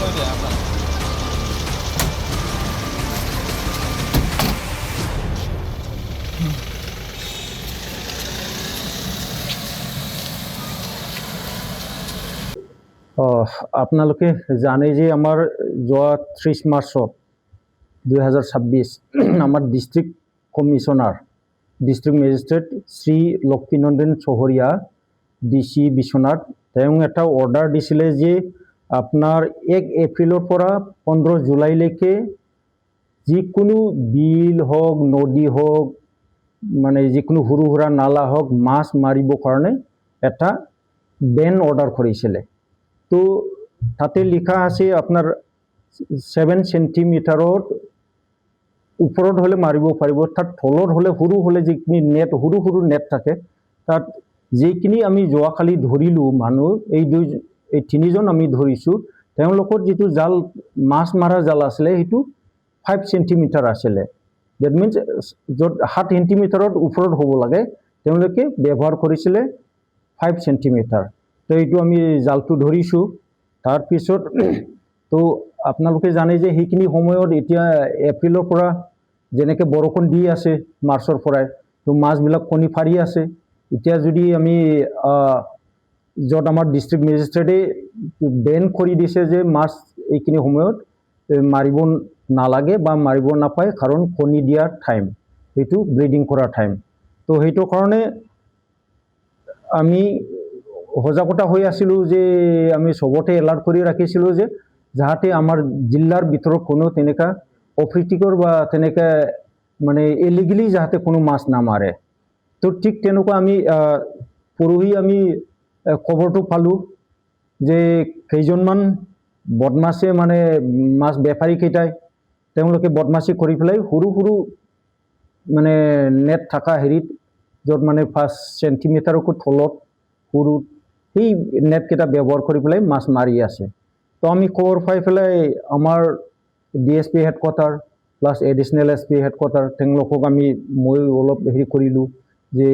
কৈ দিয়া আপোনাক আপোনালোকে জানে যে আমাৰ যোৱা 30 মাৰ্চত 2026 আমাৰ district commissioner district magistrate Shri Lakshminandan চহৰীয়া ডিচি বিশ্বনাথ তেওঁ এটা অৰ্ডাৰ দিছিলে যে আপোনাৰ 1 এপ্ৰিলৰ পৰা 15 জুলাইলৈকে যিকোনো বিল হওক নদী হওক মানে যিকোনো সৰু সুৰা নালা হওক মাছ মাৰিবৰ কাৰণে এটা বেন অৰ্ডাৰ কৰিছিলে তো তাতে লিখা আছে আপোনাৰ 7 সেন্টিমিটাৰত ওপৰত হলে মাৰিব পাৰিব তাত তলত হলে সৰু হলে যিখিনি নেট সৰু সৰু নেট থাকে তাত যিখিনি আমি যোৱাকালি ধৰিলো মানুহ এই তিনিজন আমি ধৰিছো তেওঁলোকৰ যিটো জাল মাছ মাৰা জাল আছিলে সেইটো 5 সেন্টিমিটাৰ আছিলে দ্যাট মিন্স য'ত 7 সেন্টিমিটাৰত ওপৰত হ'ব লাগে তেওঁলোকে ব্যৱহাৰ কৰিছিলে 5 সেন্টিমিটাৰ তো এইটো আমি জালটো ধৰিছো তাৰ পিছত তো আপোনালোকে জানে যে সেইখিনি সময়ত এতিয়া এপ্ৰিলৰ পৰা যেনেকৈ বৰষুণ দি আছে মাৰ্চৰ পৰাই তো মাছবিলাক কণী ফাৰি আছে এতিয়া যদি আমি য'ত আমাৰ ডিষ্ট্ৰিক্ট মেজিষ্ট্ৰেটে বেন কৰি দিছে যে মাছ এইখিনি সময়ত মাৰিব নালাগে বা মাৰিব নাপায় কাৰণ কণী দিয়াৰ টাইম এইটো ব্ৰিডিং কৰাৰ টাইম তো সেইটো কাৰণে আমি সজাগতা হৈ আছিলোঁ যে আমি সবতে এলাৰ্ট কৰি ৰাখিছিলোঁ যে যাতে আমাৰ জিলাৰ ভিতৰত কোনো তেনেকা অপ্ৰীতিকৰ বা তেনেকা মানে ইলিগেলি যাতে কোনো মাছ নামাৰে তো ঠিক তেনেকুৱা আমি পৰহি আমি খবৰটো পালোঁ যে কেইজনমান বদমাছে মানে মাছ বেপাৰী কেইটাই তেওঁলোকে বদমাছি কৰি পেলাই সৰু সৰু মানে নেট থকা হেৰিত য'ত মানে 5 সেন্টিমিটাৰকৈ তলত সৰু সেই নেটকেইটা ব্যৱহাৰ কৰি পেলাই মাছ মাৰি আছে তো আমি খবৰ পাই পেলাই আমাৰ DSP headquarter plus additional SP headquarter তেওঁলোকক আমি মই অলপ হেৰি কৰিলোঁ যে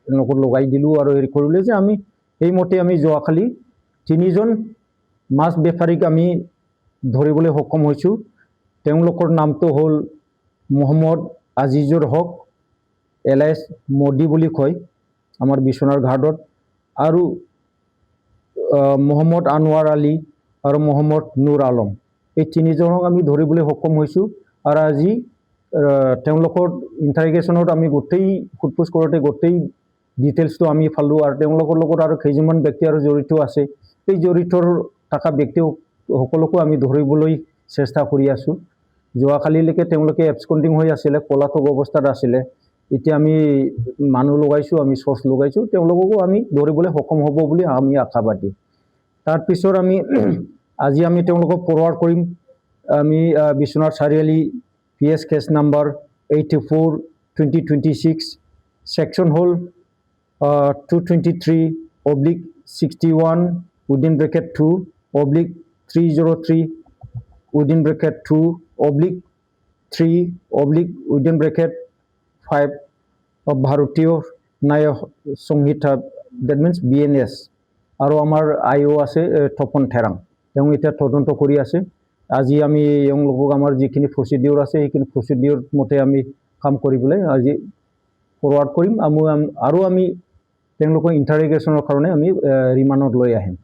তেওঁলোকক লগাই দিলোঁ আৰু হেৰি কৰিলোঁ যে আমি সেইমতে আমি যোৱাকালি 3জন মাছ বেপাৰীক আমি ধৰিবলৈ সক্ষম হৈছোঁ তেওঁলোকৰ নামটো হ'ল মোহাম্মদ আজিজুৰ হক এলাইছ মোদী বুলি কয় আমাৰ বিশ্বনাথ ঘাটত আৰু মোহাম্মদ আনোৱাৰ আলী আৰু মোহাম্মদ নুৰ আলম এই 3জনক আমি ধৰিবলৈ সক্ষম হৈছোঁ আৰু আজি তেওঁলোকৰ ইণ্টাৰগেশ্যনত আমি গোটেই সোধপোছ কৰোঁতে গোটেই ডিটেইলছটো আমি পালোঁ আৰু তেওঁলোকৰ লগত আৰু কেইজনমান ব্যক্তি আৰু জড়িত আছে এই জড়িতৰ থকা ব্যক্তি সকলোকো আমি ধৰিবলৈ চেষ্টা কৰি আছোঁ যোৱাকালিলৈকে তেওঁলোকে এবস্কণ্ডিং হৈ আছিলে পলাতক অৱস্থাত আছিলে এতিয়া আমি মানুহ লগাইছোঁ আমি চৰ্চ লগাইছোঁ তেওঁলোককো আমি ধৰিবলৈ সক্ষম হ'ব বুলি আমি আশাবাদী তাৰপিছত আমি আজি আমি তেওঁলোকক ফৰৱাৰ্ড কৰিম আমি Biswanath Chariali PS cash number 84/2026 সেকশ্যন হ'ল 223/61 within bracket 2/303 within bracket 2/3 within bracket 5 of ভাৰতীয় ন্যায় সংহিতা that means BNS আৰু আমাৰ IO আছে তপন থেৰাং তেওঁ এতিয়া তদন্ত কৰি আছে আজি আমি এওঁলোকক আমাৰ যিখিনি প্ৰচিডিউৰ আছে সেইখিনি প্ৰচিডিউৰ মতে আমি কাম কৰিবলৈ আজি ফৰৱাৰ্ড কৰিম আৰু আমি তেওঁলোকৰ ইণ্টাৰগেশ্যনৰ কাৰণে আমি ৰিমাণ্ডত লৈ আহিম